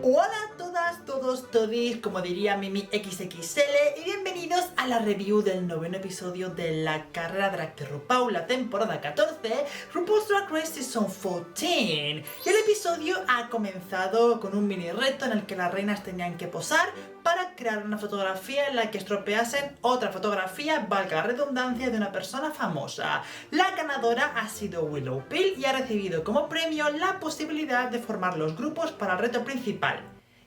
Hola a todas, todos, todis, como diría Mimi XXL, y bienvenidos a la review del noveno episodio de la carrera drag de RuPaul, la temporada 14, RuPaul's Drag Race Season 14. Y el episodio ha comenzado con un mini reto en el que las reinas tenían que posar para crear una fotografía en la que estropeasen otra fotografía, valga la redundancia, de una persona famosa. La ganadora ha sido Willowpeel y ha recibido como premio la posibilidad de formar los grupos para el reto principal.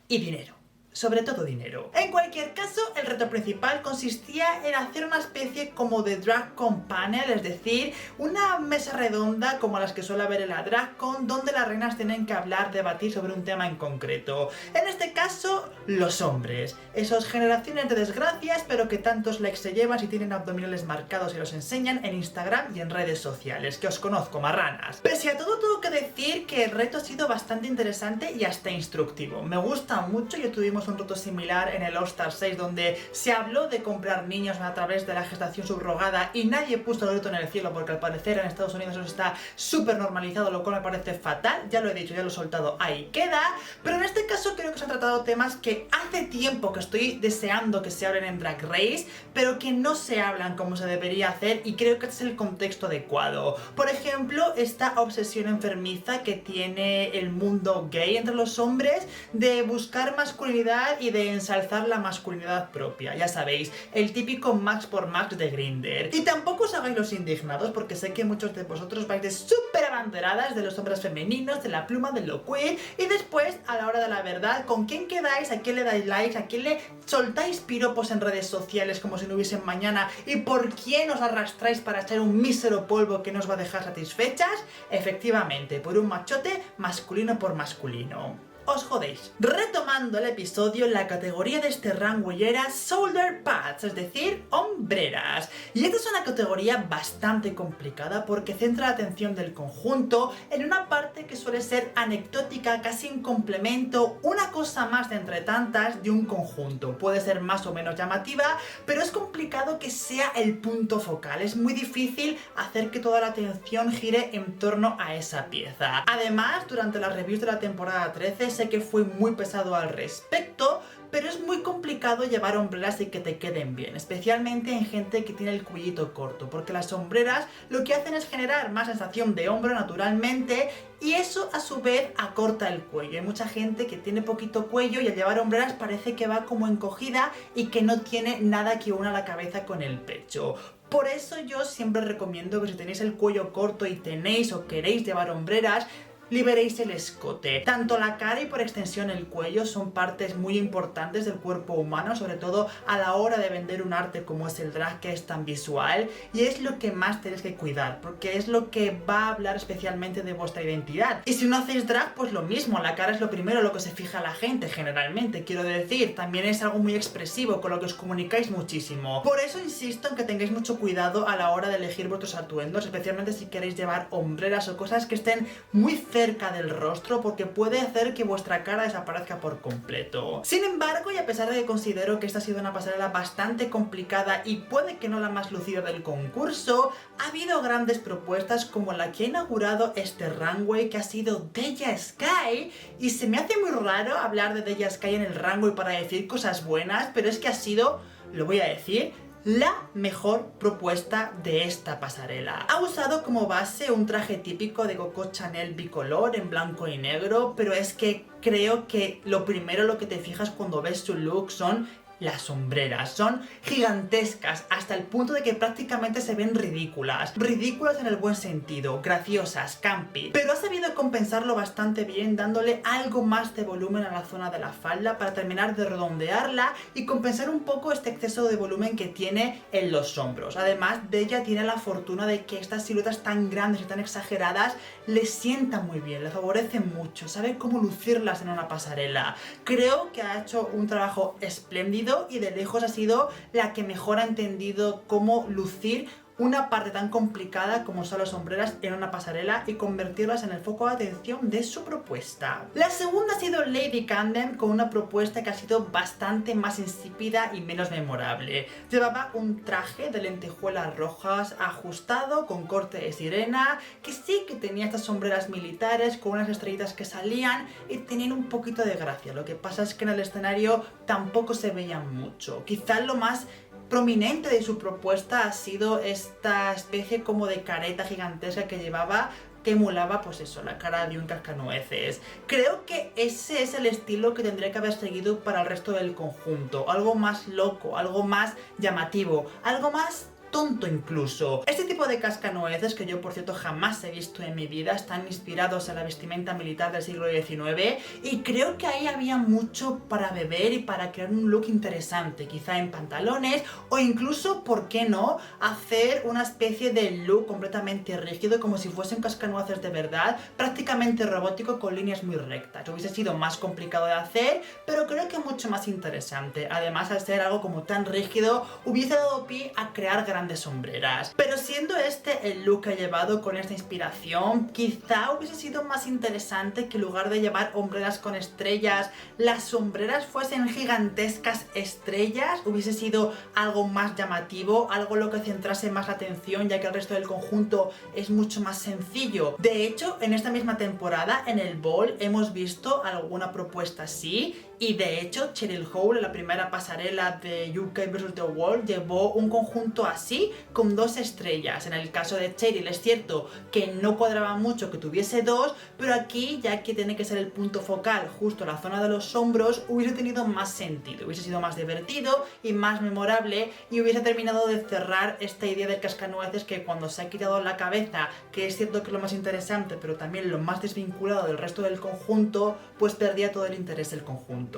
Y dinero. Sobre todo dinero. En cualquier caso, el reto principal consistía en hacer una especie como de drag con panel, es decir, una mesa redonda como las que suele haber en la drag con, donde las reinas tienen que hablar, debatir sobre un tema en concreto. En este caso, los hombres. Esos generaciones de desgracias, pero que tantos likes se llevan si tienen abdominales marcados y los enseñan en Instagram y en redes sociales, que os conozco, marranas. Pese a todo, tengo que decir que el reto ha sido bastante interesante y hasta instructivo. Me gusta mucho, ya tuvimos un reto similar en el All Star 6 donde se habló de comprar niños a través de la gestación subrogada y nadie puso el grito en el cielo porque al parecer en Estados Unidos eso está súper normalizado, lo cual me parece fatal. Ya lo he dicho, ya lo he soltado, ahí queda. Pero en este caso creo que se han tratado temas que hace tiempo que estoy deseando que se hablen en Drag Race, pero que no se hablan como se debería hacer, y creo que este es el contexto adecuado. Por ejemplo, esta obsesión enfermiza que tiene el mundo gay entre los hombres de buscar masculinidad y de ensalzar la masculinidad propia. Ya sabéis, el típico Max por Max de Grindr. Y tampoco os hagáis los indignados, porque sé que muchos de vosotros vais de súper abanderadas de los hombres femeninos, de la pluma, de lo queer, y después, a la hora de la verdad, ¿con quién quedáis? ¿A quién le dais likes? ¿A quién le soltáis piropos en redes sociales como si no hubiesen mañana? ¿Y por quién os arrastráis para echar un mísero polvo que no os va a dejar satisfechas? Efectivamente, por un machote masculino por masculino. Os jodéis. Retomando el episodio, la categoría de este runway era shoulder pads, es decir, hombreras. Y esta es una categoría bastante complicada porque centra la atención del conjunto en una parte que suele ser anecdótica, casi un complemento, una cosa más de entre tantas de un conjunto. Puede ser más o menos llamativa, pero es complicado que sea el punto focal. Es muy difícil hacer que toda la atención gire en torno a esa pieza. Además, durante las reviews de la temporada 13, sé que fue muy pesado al respecto, pero es muy complicado llevar hombreras y que te queden bien, especialmente en gente que tiene el cuellito corto, porque las hombreras lo que hacen es generar más sensación de hombro naturalmente, y eso a su vez acorta el cuello. Hay mucha gente que tiene poquito cuello y al llevar hombreras parece que va como encogida y que no tiene nada que una la cabeza con el pecho. Por eso yo siempre recomiendo que si tenéis el cuello corto y tenéis o queréis llevar hombreras, liberéis el escote. Tanto la cara y por extensión el cuello son partes muy importantes del cuerpo humano, sobre todo a la hora de vender un arte como es el drag, que es tan visual, y es lo que más tenéis que cuidar, porque es lo que va a hablar especialmente de vuestra identidad. Y si no hacéis drag, pues lo mismo, la cara es lo primero lo que se fija la gente generalmente, quiero decir, también es algo muy expresivo, con lo que os comunicáis muchísimo. Por eso insisto en que tengáis mucho cuidado a la hora de elegir vuestros atuendos, especialmente si queréis llevar hombreras o cosas que estén muy cerca del rostro, porque puede hacer que vuestra cara desaparezca por completo. Sin embargo, y a pesar de que considero que esta ha sido una pasarela bastante complicada y puede que no la más lucida del concurso, ha habido grandes propuestas como la que ha inaugurado este runway, que ha sido Deja Skye, y se me hace muy raro hablar de Deja Skye en el runway para decir cosas buenas, pero es que ha sido, lo voy a decir, la mejor propuesta de esta pasarela. Ha usado como base un traje típico de Coco Chanel bicolor en blanco y negro, pero es que creo que lo primero lo que te fijas cuando ves su look son las sombreras. Son gigantescas hasta el punto de que prácticamente se ven ridículas. Ridículas en el buen sentido, graciosas, campi. Pero ha sabido compensarlo bastante bien dándole algo más de volumen a la zona de la falda para terminar de redondearla y compensar un poco este exceso de volumen que tiene en los hombros. Además de ella tiene la fortuna de que estas siluetas tan grandes y tan exageradas le sientan muy bien, le favorecen mucho, sabe cómo lucirlas en una pasarela. Creo que ha hecho un trabajo espléndido y de lejos ha sido la que mejor ha entendido cómo lucir una parte tan complicada como son las sombreras en una pasarela y convertirlas en el foco de atención de su propuesta. La segunda ha sido Lady Camden, con una propuesta que ha sido bastante más insípida y menos memorable. Llevaba un traje de lentejuelas rojas ajustado con corte de sirena, que sí que tenía estas sombreras militares con unas estrellitas que salían y tenían un poquito de gracia. Lo que pasa es que en el escenario tampoco se veían mucho. Quizás lo más prominente de su propuesta ha sido esta especie como de careta gigantesca que llevaba, que emulaba pues eso, la cara de un cascanueces. Creo que ese es el estilo que tendría que haber seguido para el resto del conjunto. Algo más loco, algo más llamativo, algo más tonto incluso. Este tipo de cascanueces, que yo por cierto jamás he visto en mi vida, están inspirados en la vestimenta militar del siglo XIX y creo que ahí había mucho para beber y para crear un look interesante, quizá en pantalones o incluso, ¿por qué no?, hacer una especie de look completamente rígido como si fuesen cascanueces de verdad, prácticamente robótico con líneas muy rectas. Hubiese sido más complicado de hacer, pero creo que mucho más interesante. Además, al ser algo como tan rígido, hubiese dado pie a crear grandes sombreras. Pero siendo este el look que ha llevado con esta inspiración, quizá hubiese sido más interesante que en lugar de llevar hombreras con estrellas, las sombreras fuesen gigantescas estrellas. Hubiese sido algo más llamativo, algo lo que centrase más la atención, ya que el resto del conjunto es mucho más sencillo. De hecho, en esta misma temporada, en el Ball, hemos visto alguna propuesta así. Y de hecho, Cheryl Hole, en la primera pasarela de UK vs The World, llevó un conjunto así, con 2 estrellas. En el caso de Cheryl es cierto que no cuadraba mucho que tuviese 2, pero aquí, ya que tiene que ser el punto focal justo la zona de los hombros, hubiese tenido más sentido, hubiese sido más divertido y más memorable, y hubiese terminado de cerrar esta idea del cascanueces que cuando se ha quitado la cabeza, que es cierto que es lo más interesante, pero también lo más desvinculado del resto del conjunto, pues perdía todo el interés del conjunto.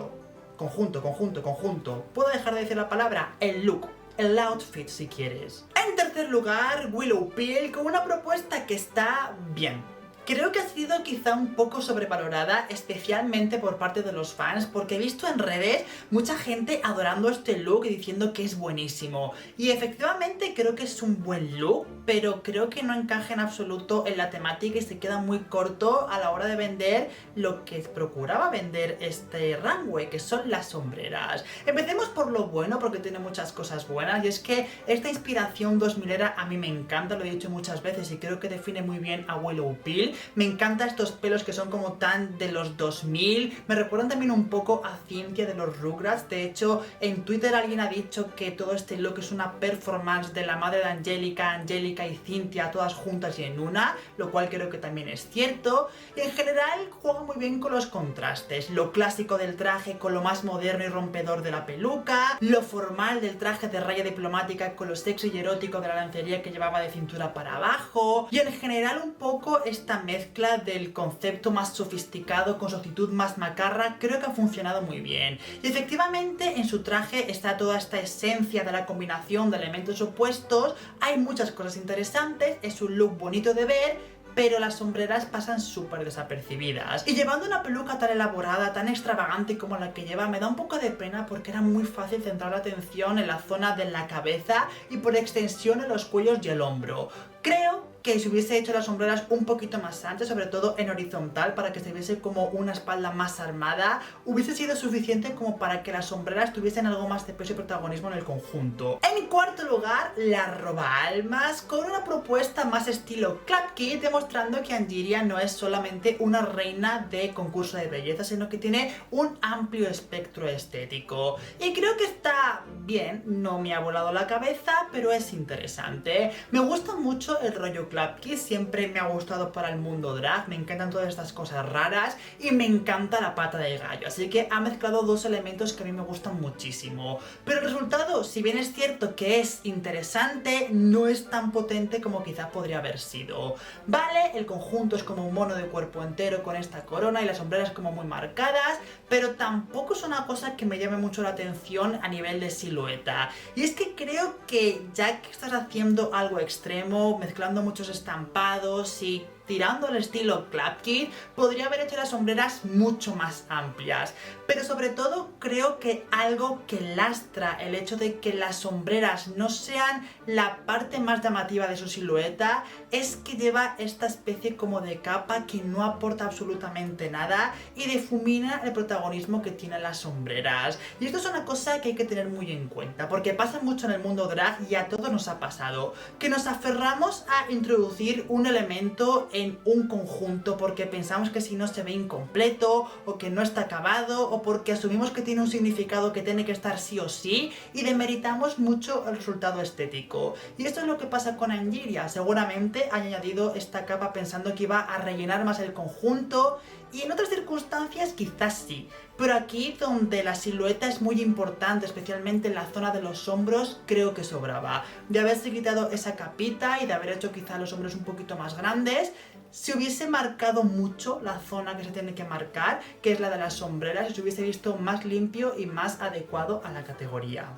Conjunto. ¿Puedo dejar de decir la palabra? El look. El outfit, si quieres. En tercer lugar, Willow Pill, con una propuesta que está bien. Creo que ha sido quizá un poco sobrevalorada, especialmente por parte de los fans, porque he visto en redes mucha gente adorando este look y diciendo que es buenísimo. Y efectivamente creo que es un buen look, pero creo que no encaja en absoluto en la temática y se queda muy corto a la hora de vender lo que procuraba vender este runway, que son las sombreras. Empecemos por lo bueno, porque tiene muchas cosas buenas, y es que esta inspiración 2000era a mí me encanta, lo he dicho muchas veces y creo que define muy bien a Willow Pill. Me encantan estos pelos que son como tan de los 2000, me recuerdan también un poco a Cynthia de los Rugrats. De hecho, en Twitter alguien ha dicho que todo este look es una performance de la madre de Angélica y Cynthia todas juntas y en una, lo cual creo que también es cierto. Y en general juega muy bien con los contrastes, lo clásico del traje con lo más moderno y rompedor de la peluca, lo formal del traje de raya diplomática con lo sexy y erótico de la lencería que llevaba de cintura para abajo, y en general un poco esta mezcla del concepto más sofisticado con su actitud más macarra. Creo que ha funcionado muy bien. Y efectivamente en su traje está toda esta esencia de la combinación de elementos opuestos. Hay muchas cosas interesantes, es un look bonito de ver, pero las sombreras pasan súper desapercibidas. Y llevando una peluca tan elaborada, tan extravagante como la que lleva, me da un poco de pena porque era muy fácil centrar la atención en la zona de la cabeza y por extensión en los cuellos y el hombro. Creo que si hubiese hecho las sombreras un poquito más anchas, sobre todo en horizontal, para que se viese como una espalda más armada, hubiese sido suficiente como para que las sombreras tuviesen algo más de peso y protagonismo en el conjunto. En cuarto lugar, la roba almas, con una propuesta más estilo Club Kid, demostrando que Angeria no es solamente una reina de concurso de belleza, sino que tiene un amplio espectro estético. Y creo que está bien, no me ha volado la cabeza, pero es interesante. Me gusta mucho el rollo Club Kid, siempre me ha gustado para el mundo drag, me encantan todas estas cosas raras y me encanta la pata de gallo, así que ha mezclado 2 elementos que a mí me gustan muchísimo. Pero el resultado, si bien es cierto que es interesante, no es tan potente como quizá podría haber sido. Vale, el conjunto es como un mono de cuerpo entero con esta corona y las sombreras como muy marcadas, pero tampoco es una cosa que me llame mucho la atención a nivel de silueta. Y es que creo que ya que estás haciendo algo extremo, mezclando muchos estampados y tirando al estilo Club Kid, podría haber hecho las sombreras mucho más amplias. Pero sobre todo creo que algo que lastra el hecho de que las sombreras no sean la parte más llamativa de su silueta es que lleva esta especie como de capa que no aporta absolutamente nada y difumina el protagonismo que tienen las sombreras. Y esto es una cosa que hay que tener muy en cuenta, porque pasa mucho en el mundo drag y a todos nos ha pasado, que nos aferramos a introducir un elemento en un conjunto porque pensamos que si no se ve incompleto, o que no está acabado, o porque asumimos que tiene un significado que tiene que estar sí o sí, y demeritamos mucho el resultado estético. Y esto es lo que pasa con Angeria. Seguramente han añadido esta capa pensando que iba a rellenar más el conjunto, y en otras circunstancias quizás sí, pero aquí donde la silueta es muy importante, especialmente en la zona de los hombros, creo que sobraba. De haberse quitado esa capita y de haber hecho quizá los hombros un poquito más grandes, se hubiese marcado mucho la zona que se tiene que marcar, que es la de las sombreras, y se hubiese visto más limpio y más adecuado a la categoría.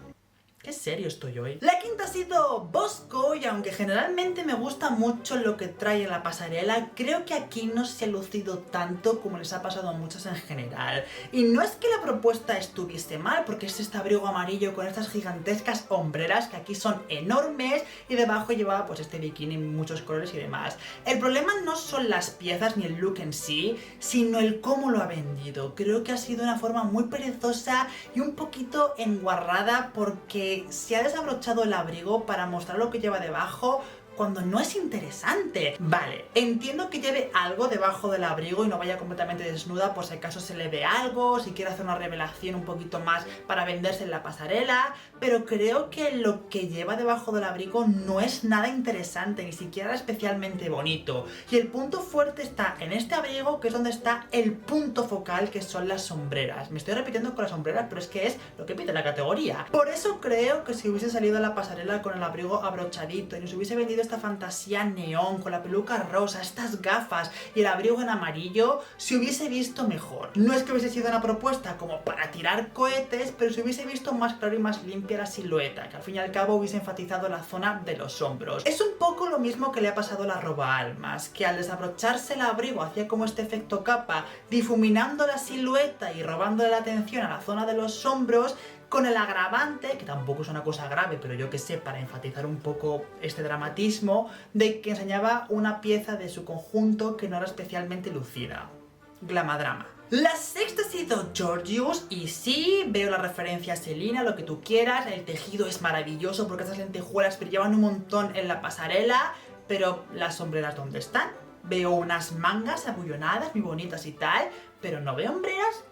Qué serio estoy hoy. La quinta ha sido Bosco, y aunque generalmente me gusta mucho lo que trae en la pasarela, creo que aquí no se ha lucido tanto como les ha pasado a muchos en general. Y no es que la propuesta estuviese mal, porque es este abrigo amarillo con estas gigantescas hombreras que aquí son enormes, y debajo llevaba pues este bikini en muchos colores y demás. El problema no son las piezas ni el look en sí, sino el cómo lo ha vendido. Creo que ha sido una forma muy perezosa y un poquito enguarrada, porque se ha desabrochado el abrigo para mostrar lo que lleva debajo cuando no es interesante. Vale, entiendo que lleve algo debajo del abrigo y no vaya completamente desnuda por si acaso se le ve algo, si quiere hacer una revelación un poquito más para venderse en la pasarela, pero creo que lo que lleva debajo del abrigo no es nada interesante, ni siquiera especialmente bonito. Y el punto fuerte está en este abrigo, que es donde está el punto focal, que son las sombreras. Me estoy repitiendo con las sombreras, pero es que es lo que pide la categoría. Por eso creo que si hubiese salido a la pasarela con el abrigo abrochadito y nos hubiese vendido esta fantasía neón con la peluca rosa, estas gafas y el abrigo en amarillo, se hubiese visto mejor. No es que hubiese sido una propuesta como para tirar cohetes, pero se hubiese visto más claro y más limpia la silueta, que al fin y al cabo hubiese enfatizado la zona de los hombros. Es un poco lo mismo que le ha pasado a la roba almas, que al desabrocharse el abrigo hacía como este efecto capa, difuminando la silueta y robándole la atención a la zona de los hombros, con el agravante, que tampoco es una cosa grave, pero yo que sé, para enfatizar un poco este dramatismo, de que enseñaba una pieza de su conjunto que no era especialmente lucida. Glamadrama. La sexta ha sido Georgius, y sí, veo la referencia a Selena, lo que tú quieras, el tejido es maravilloso porque estas lentejuelas brillaban un montón en la pasarela, pero las sombreras ¿dónde están? Veo unas mangas abullonadas, muy bonitas y tal, pero no veo hombreras.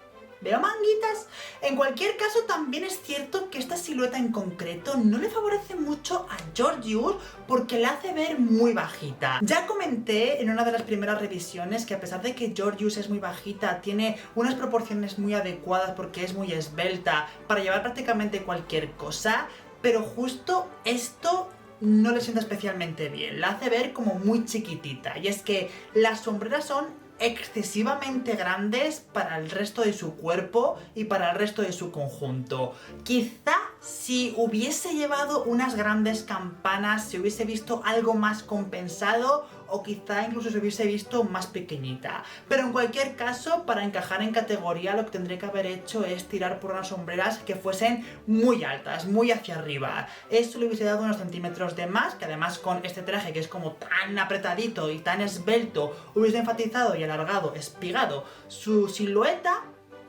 ¿Veo manguitas? En cualquier caso, también es cierto que esta silueta en concreto no le favorece mucho a Georgius porque la hace ver muy bajita. Ya comenté en una de las primeras revisiones que a pesar de que Georgius es muy bajita, tiene unas proporciones muy adecuadas porque es muy esbelta para llevar prácticamente cualquier cosa, pero justo esto no le sienta especialmente bien. La hace ver como muy chiquitita, y es que las sombreras son excesivamente grandes para el resto de su cuerpo y para el resto de su conjunto. Quizá si hubiese llevado unas grandes campanas se hubiese visto algo más compensado, o quizá incluso se hubiese visto más pequeñita. Pero en cualquier caso, para encajar en categoría, lo que tendré que haber hecho es tirar por unas sombreras que fuesen muy altas, muy hacia arriba. Eso le hubiese dado unos centímetros de más, que además con este traje que es como tan apretadito y tan esbelto, hubiese enfatizado y alargado, espigado su silueta,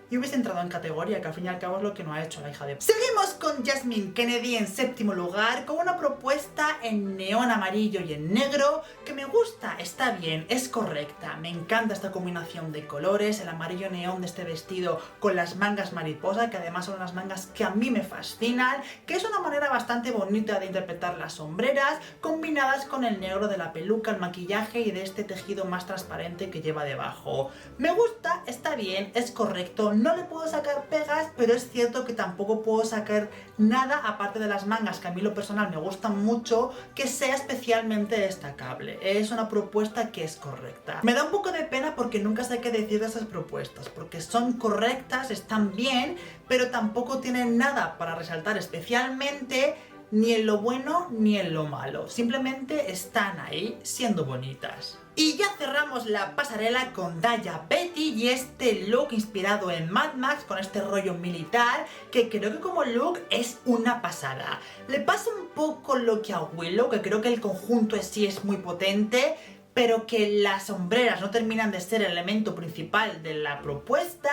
y hubiese entrado en categoría, que al fin y al cabo es lo que no ha hecho la hija de... Seguimos con Jasmine Kennedy en séptimo lugar, con una propuesta en neón amarillo y en negro, que me gusta, está bien, es correcta. Me encanta esta combinación de colores, el amarillo neón de este vestido con las mangas mariposa, que además son unas mangas que a mí me fascinan, que es una manera bastante bonita de interpretar las sombreras, combinadas con el negro de la peluca, el maquillaje y de este tejido más transparente que lleva debajo. Me gusta, está bien, es correcto. No le puedo sacar pegas, pero es cierto que tampoco puedo sacar nada, aparte de las mangas, que a mí lo personal me gustan mucho, que sea especialmente destacable. Es una propuesta que es correcta. Me da un poco de pena porque nunca sé qué decir de esas propuestas, porque son correctas, están bien, pero tampoco tienen nada para resaltar especialmente, ni en lo bueno ni en lo malo. Simplemente están ahí siendo bonitas. Y ya cerramos la pasarela con Daya Betty y este look inspirado en Mad Max con este rollo militar que creo que como look es una pasada. Le pasa un poco lo que a Willow, que creo que el conjunto en sí es muy potente, pero que las sombreras no terminan de ser el elemento principal de la propuesta,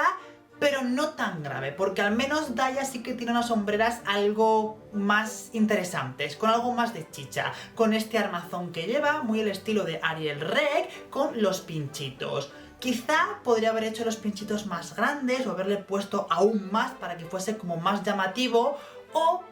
pero no tan grave, porque al menos Daya sí que tiene unas sombreras algo más interesantes, con algo más de chicha, con este armazón que lleva, muy el estilo de Ariel Reg, con los pinchitos. Quizá podría haber hecho los pinchitos más grandes o haberle puesto aún más para que fuese como más llamativo, o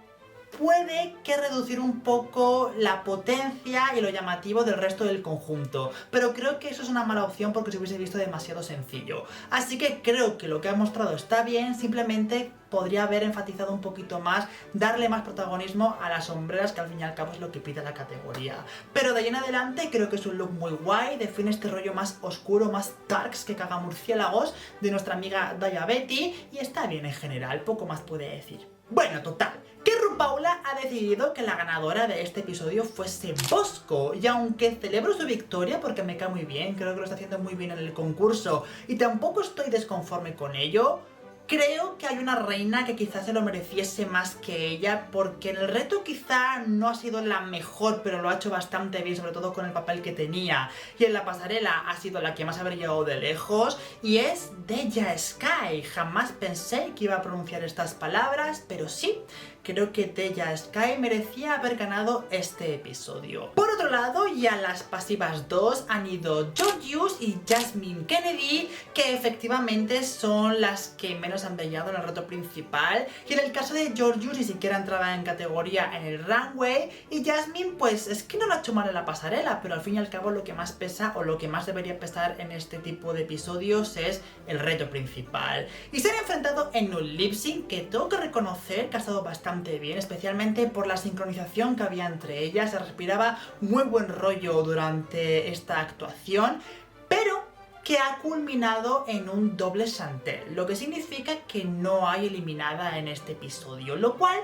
puede que reducir un poco la potencia y lo llamativo del resto del conjunto, pero creo que eso es una mala opción porque se hubiese visto demasiado sencillo. Así que creo que lo que ha mostrado está bien, simplemente podría haber enfatizado un poquito más, darle más protagonismo a las sombreras, que al fin y al cabo es lo que pide la categoría. Pero de ahí en adelante creo que es un look muy guay, define este rollo más oscuro, más darks que caga murciélagos de nuestra amiga Daya Betty y está bien en general, poco más puede decir. Bueno, total, que RuPaula ha decidido que la ganadora de este episodio fuese Bosco, y aunque celebro su victoria porque me cae muy bien, creo que lo está haciendo muy bien en el concurso y tampoco estoy desconforme con ello, creo que hay una reina que quizás se lo mereciese más que ella, porque en el reto quizá no ha sido la mejor, pero lo ha hecho bastante bien, sobre todo con el papel que tenía. Y en la pasarela ha sido la que más ha brillado de lejos, y es Deja Skye. Jamás pensé que iba a pronunciar estas palabras, pero sí, creo que Deja Skye merecía haber ganado este episodio. Por otro lado, ya las pasivas 2 han ido Georgius y Jasmine Kennedy, que efectivamente son las que menos han brillado en el reto principal, y en el caso de Georgius ni siquiera entraba en categoría en el runway, y Jasmine pues es que no lo ha hecho mal en la pasarela, pero al fin y al cabo lo que más pesa o lo que más debería pesar en este tipo de episodios es el reto principal. Y se han enfrentado en un lip sync que tengo que reconocer que ha estado bastante bien, especialmente por la sincronización que había entre ellas, se respiraba muy buen rollo durante esta actuación, pero que ha culminado en un doble chantel, lo que significa que no hay eliminada en este episodio, lo cual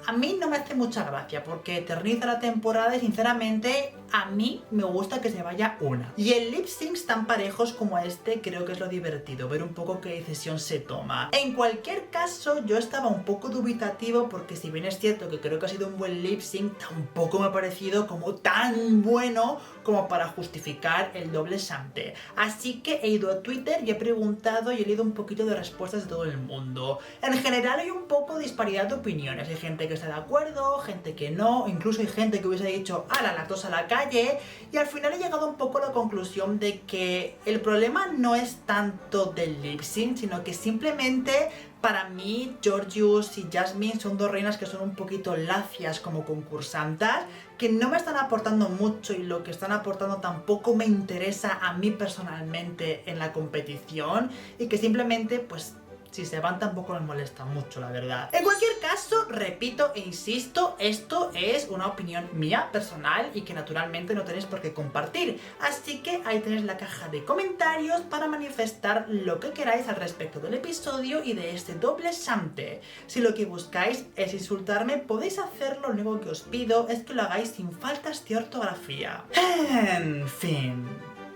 a mí no me hace mucha gracia porque eterniza la temporada y sinceramente a mí me gusta que se vaya una. Y en lip syncs tan parejos como este creo que es lo divertido, ver un poco qué decisión se toma. En cualquier caso yo estaba un poco dubitativo porque si bien es cierto que creo que ha sido un buen lip sync, tampoco me ha parecido como tan bueno como para justificar el doble chante. Así que he ido a Twitter y he preguntado y he leído un poquito de respuestas de todo el mundo. En general hay un poco de disparidad de opiniones, hay gente que está de acuerdo, gente que no, incluso hay gente que hubiese dicho ¡ala, las dos a la calle! Y al final he llegado un poco a la conclusión de que el problema no es tanto del lip sync, sino que simplemente para mí Georgius y Jasmine son dos reinas que son un poquito lacias como concursantas, que no me están aportando mucho y lo que están aportando tampoco me interesa a mí personalmente en la competición, y que simplemente pues si se van tampoco me molesta mucho, la verdad. En cualquier caso, repito e insisto, esto es una opinión mía, personal, y que naturalmente no tenéis por qué compartir. Así que ahí tenéis la caja de comentarios para manifestar lo que queráis al respecto del episodio y de este doble chante. Si lo que buscáis es insultarme, podéis hacerlo, lo único que os pido es que lo hagáis sin faltas de ortografía. En fin.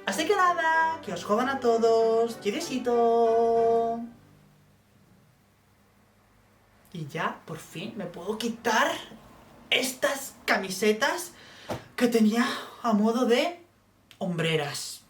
Así que nada, que os jodan a todos. ¡Besito! Y ya, por fin, me puedo quitar estas camisetas que tenía a modo de hombreras.